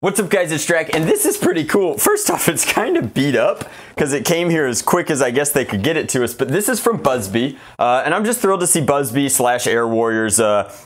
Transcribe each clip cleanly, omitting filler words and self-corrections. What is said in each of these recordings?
What's up guys, it's Drac, and this is pretty cool. First off, it's kind of beat up because it came here as quick as I guess they could get it to us, but this is from Busby, and I'm just thrilled to see Busby / Air Warriors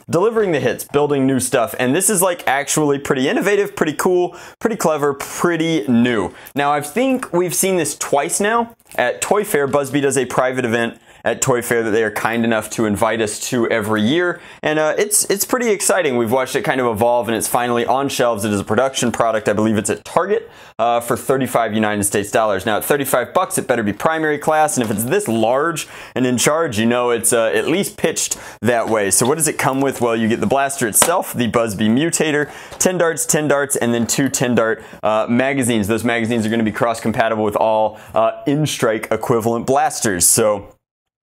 delivering the hits, building new stuff, and this is like actually pretty innovative, pretty cool, pretty clever, pretty new. Now I think we've seen this twice now. At Toy Fair, Busby does a private event at Toy Fair that they are kind enough to invite us to every year, and it's pretty exciting. We've watched it kind of evolve, and it's finally on shelves. It is a production product. I believe it's at Target for 35 United States dollars. Now at 35 bucks, it better be primary class, and if it's this large and in charge, you know it's at least pitched that way. So what does it come with? Well, you get the blaster itself, the Busby Mutator, 10 darts, and then 2 10-dart magazines. Those magazines are going to be cross-compatible with all in-strike equivalent blasters. So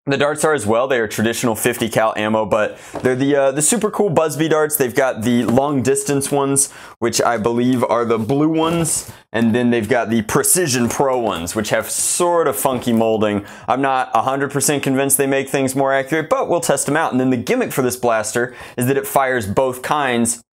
the darts are as well. They are traditional 50 cal ammo, but they're the super cool Busby darts. They've got the long distance ones, which I believe are the blue ones, and then they've got the Precision Pro ones, which have sort of funky molding. I'm not 100% convinced they make things more accurate, but we'll test them out. And then the gimmick for this blaster is that it fires both kinds,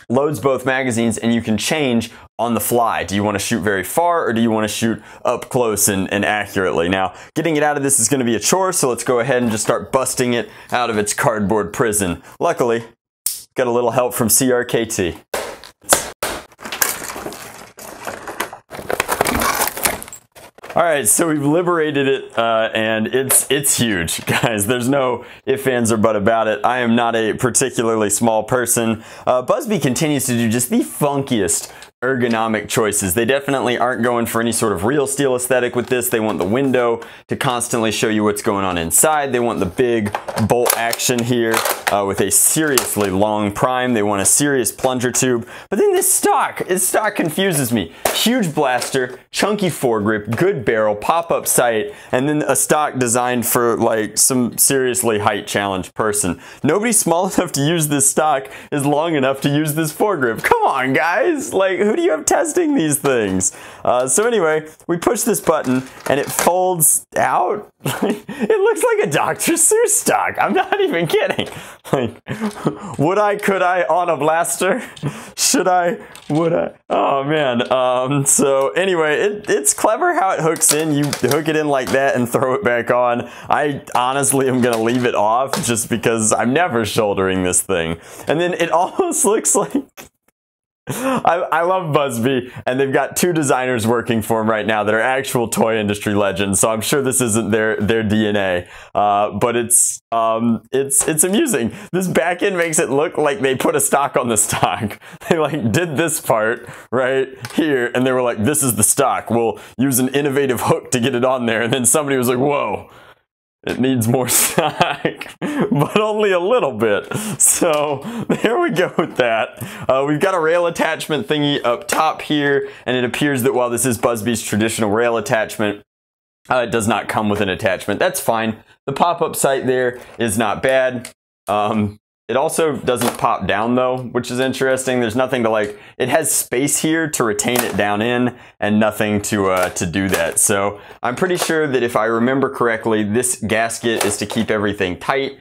loads both magazines, and you can change on the fly. Do you want to shoot very far, or do you want to shoot up close and accurately? Now, getting it out of this is going to be a chore, so let's go ahead and just start busting it out of its cardboard prison. Luckily, got a little help from CRKT. Alright, so we've liberated it, and it's huge, guys. There's no ifs, ands, or but about it. I am not a particularly small person. Busby continues to do just the funkiest ergonomic choices. They definitely aren't going for any sort of real steel aesthetic with this. They want the window to constantly show you what's going on inside. They want the big bolt action here with a seriously long prime. They want a serious plunger tube. But then this stock confuses me. Huge blaster, chunky foregrip, good barrel, pop-up sight, and then a stock designed for like some seriously height challenged person. Nobody small enough to use this stock is long enough to use this foregrip. Come on, guys! Like, who do you have testing these things? So anyway, we push this button and it folds out. It looks like a Dr. Seuss stock. I'm not even kidding. Like, could I on a blaster? Should I? Would I? Oh man. So anyway, it's clever how it hooks in. You hook it in like that and throw it back on. I honestly am gonna leave it off just because I'm never shouldering this thing. And then it almost looks like I love Busby, and they've got 2 designers working for them right now that are actual toy industry legends, so I'm sure this isn't their DNA, but it's amusing. This back end makes it look like they put a stock on the stock. They like did this part right here, and they were like, this is the stock. We'll use an innovative hook to get it on there, and then somebody was like, whoa. It needs more stock, but only a little bit. So there we go with that. We've got a rail attachment thingy up top here, and it appears that while this is Busby's traditional rail attachment, it does not come with an attachment. That's fine. The pop-up sight there is not bad. It also doesn't pop down though, which is interesting. There's nothing to like, it has space here to retain it down in and nothing to do that. So I'm pretty sure that if I remember correctly, this gasket is to keep everything tight.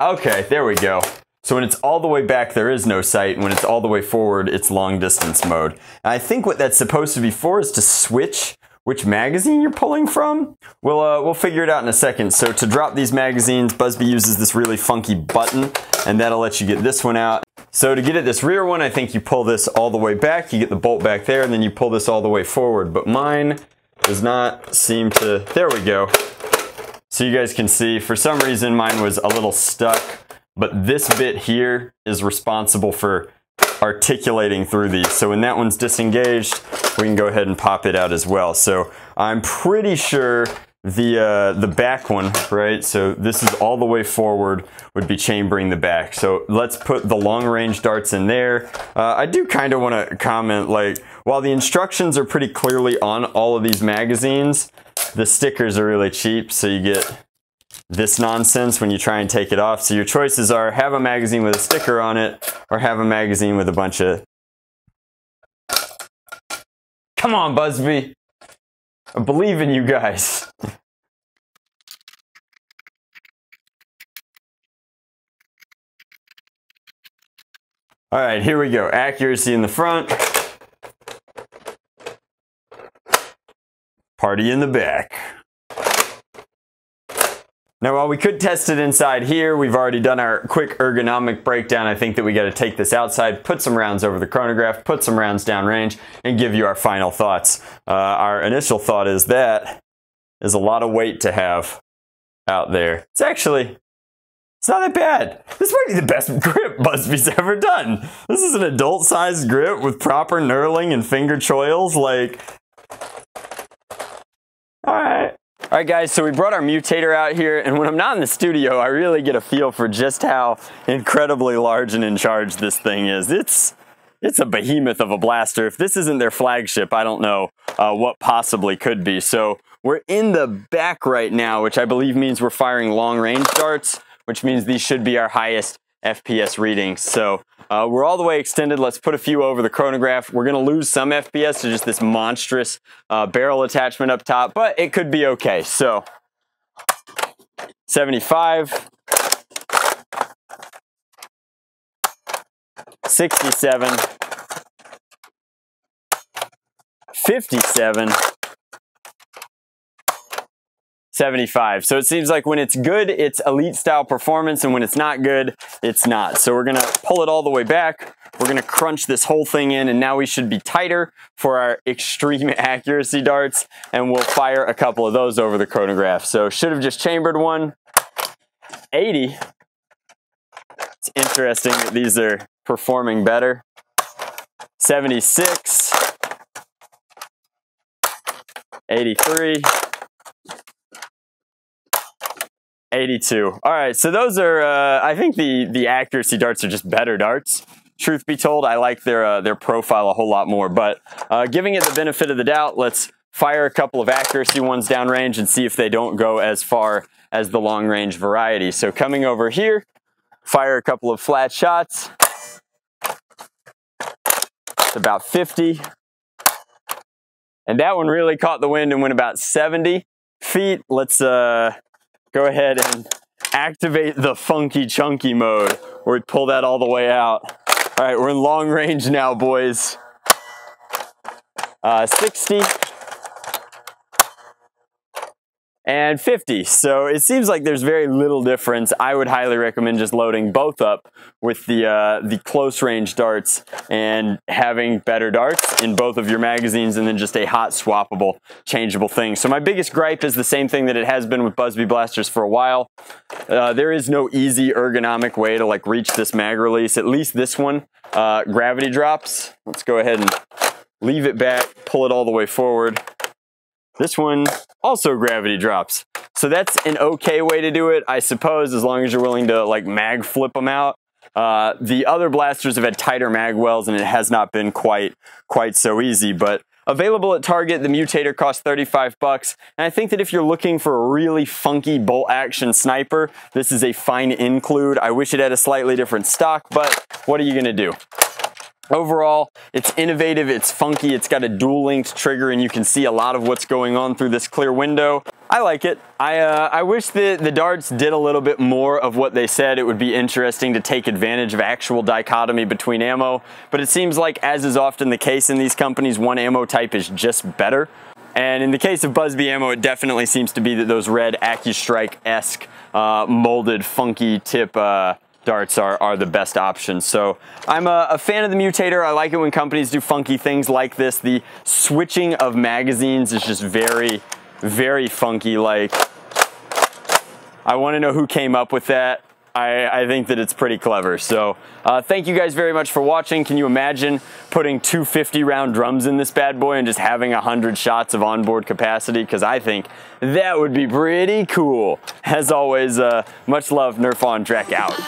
Okay, there we go. So when it's all the way back, there is no sight. And when it's all the way forward, it's long distance mode. And I think what that's supposed to be for is to switch which magazine you're pulling from. We'll figure it out in a second. So to drop these magazines, Busby uses this really funky button, and that'll let you get this one out. So to get at this rear one, I think you pull this all the way back, you get the bolt back there, and then you pull this all the way forward. But mine does not seem to, there we go. So you guys can see, for some reason mine was a little stuck, but this bit here is responsible for articulating through these. So when that one's disengaged, we can go ahead and pop it out as well. So I'm pretty sure the back one, right? So this is all the way forward, would be chambering the back. So let's put the long range darts in there. I do kind of want to comment, like, while the instructions are pretty clearly on all of these magazines, the stickers are really cheap. So you get this nonsense when you try and take it off. So your choices are have a magazine with a sticker on it, or have a magazine with a bunch of... Come on, Busby. I believe in you guys. Alright, here we go. Accuracy in the front. Party in the back. Now, while we could test it inside here, we've already done our quick ergonomic breakdown. I think that we got to take this outside, put some rounds over the chronograph, put some rounds downrange, and give you our final thoughts. Our initial thought is that is a lot of weight to have out there. It's not that bad. This might be the best grip Busby's ever done. This is an adult-sized grip with proper knurling and finger choils. Like, all right. All right, guys, so we brought our Mutator out here, and when I'm not in the studio, I really get a feel for just how incredibly large and in charge this thing is. It's a behemoth of a blaster. If this isn't their flagship, I don't know what possibly could be. So we're in the back right now, which I believe means we're firing long-range darts, which means these should be our highest FPS readings. So we're all the way extended. Let's put a few over the chronograph. We're going to lose some FPS to just this monstrous barrel attachment up top, but it could be okay. So 75, 67, 57, 75. So it seems like when it's good, it's elite style performance, and when it's not good, it's not. So we're gonna pull it all the way back. We're gonna crunch this whole thing in, and now we should be tighter for our extreme accuracy darts, and we'll fire a couple of those over the chronograph. So should have just chambered one. 80. It's interesting that these are performing better. 76. 83. 82. All right, so those are, I think the accuracy darts are just better darts. Truth be told, I like their profile a whole lot more, but giving it the benefit of the doubt, let's fire a couple of accuracy ones downrange and see if they don't go as far as the long range variety. So coming over here, fire a couple of flat shots. It's about 50. And that one really caught the wind and went about 70 feet. Let's go ahead and activate the funky chunky mode, where we pull that all the way out. All right, we're in long range now, boys. 60 and 50. So it seems like there's very little difference. I would highly recommend just loading both up with the close range darts and having better darts in both of your magazines, and then just a hot swappable changeable thing. So my biggest gripe is the same thing that it has been with Busby blasters for a while. There is no easy ergonomic way to like reach this mag release. At least this one gravity drops. Let's go ahead and leave it back, pull it all the way forward. This one also gravity drops. So that's an okay way to do it, I suppose, as long as you're willing to like mag flip them out. The other blasters have had tighter mag wells, and it has not been quite so easy, but available at Target, the Mutator costs 35 bucks. And I think that if you're looking for a really funky bolt action sniper, this is a fine include. I wish it had a slightly different stock, but what are you gonna do? Overall, it's innovative, it's funky, it's got a dual-linked trigger, and you can see a lot of what's going on through this clear window. I like it. I wish that the darts did a little bit more of what they said. It would be interesting to take advantage of actual dichotomy between ammo, but it seems like, as is often the case in these companies, one ammo type is just better. And in the case of Busby ammo, it definitely seems to be that those red AccuStrike-esque molded funky tip darts are the best options. So I'm a fan of the Mutator. I like it when companies do funky things like this. The switching of magazines is just very, very funky. Like, I want to know who came up with that. I think that it's pretty clever. So thank you guys very much for watching. Can you imagine putting 250 round drums in this bad boy and just having 100 shots of onboard capacity? Because I think that would be pretty cool. As always, much love, Nerf on, Drac out.